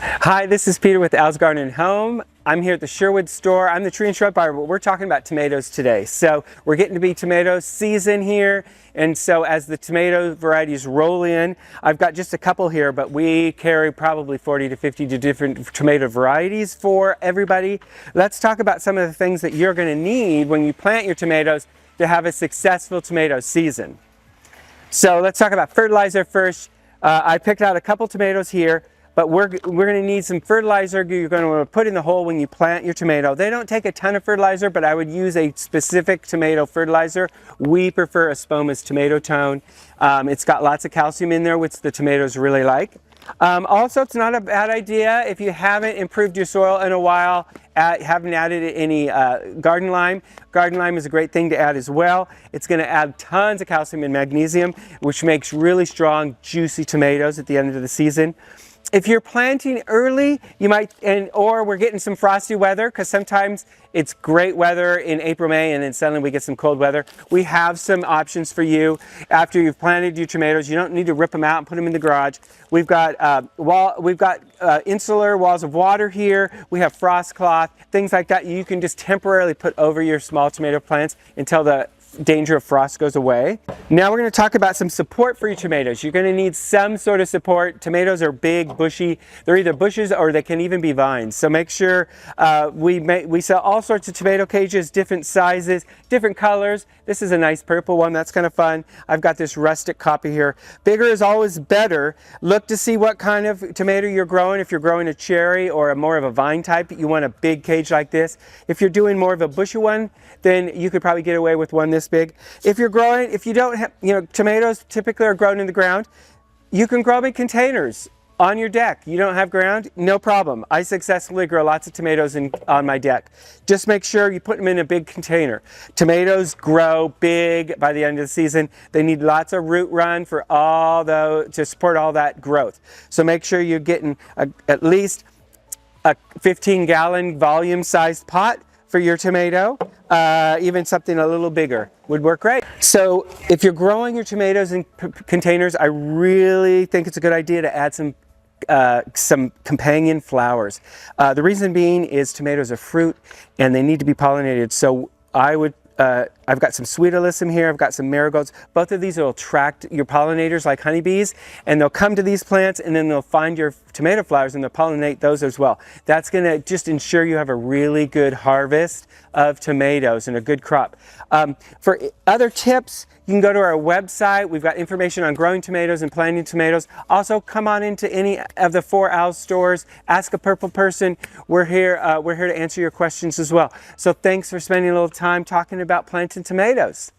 Hi, this is Peter with Al's Garden and Home. I'm here at the Sherwood store. I'm the tree and shrub buyer, but we're talking about tomatoes today. So we're getting to be tomato season here. And so as the tomato varieties roll in, I've got just a couple here, but we carry probably 40 to 50 different tomato varieties for everybody. Let's talk about some of the things that you're going to need when you plant your tomatoes to have a successful tomato season. So let's talk about fertilizer first. I picked out a couple tomatoes here. But we're going to need some fertilizer you're going to want to put in the hole when you plant your tomato. They don't take a ton of fertilizer, but I would use a specific tomato fertilizer. We prefer Espoma's Tomato Tone. It's got lots of calcium in there, which the tomatoes really like. Also, it's not a bad idea if you haven't improved your soil in a while, haven't added any garden lime. Garden lime is a great thing to add as well. It's going to add tons of calcium and magnesium, which makes really strong, juicy tomatoes at the end of the season. If you're planting early, you might, or we're getting some frosty weather, because sometimes it's great weather in April, May, and then suddenly we get some cold weather. We have some options for you. After you've planted your tomatoes, you don't need to rip them out and put them in the garage. We've got insular walls of water here. We have frost cloth, things like that. You can just temporarily put over your small tomato plants until the danger of frost goes away. Now we're going to talk about some support for your tomatoes. You're going to need some sort of support. Tomatoes are big, bushy. They're either bushes or they can even be vines. So make sure we sell all sorts of tomato cages, different sizes, different colors. This is a nice purple one. That's kind of fun. I've got this rustic copy here. Bigger is always better. Look to see what kind of tomato you're growing. If you're growing a cherry or more of a vine type, you want a big cage like this. If you're doing more of a bushy one, then you could probably get away with one this big. If you don't have, tomatoes typically are grown in the ground. You can grow them in containers on your deck. You don't have ground, no problem. I successfully grow lots of tomatoes on my deck. Just make sure you put them in a big container. Tomatoes grow big by the end of the season. They need lots of root run to support all that growth. So make sure you're getting at least a 15-gallon volume sized pot for your tomato. Even something a little bigger would work great. So if you're growing your tomatoes in containers, I really think it's a good idea to add some companion flowers. The reason being is tomatoes are fruit and they need to be pollinated. So I've got some sweet alyssum here, I've got some marigolds. Both of these will attract your pollinators like honeybees, and they'll come to these plants and then they'll find your tomato flowers and they'll pollinate those as well. That's going to just ensure you have a really good harvest of tomatoes and a good crop. For other tips, you can go to our website. We've got information on growing tomatoes and planting tomatoes. Also, come on into any of the 4 Owls stores. Ask a Purple Person. We're here to answer your questions as well. So thanks for spending a little time talking about planting tomatoes.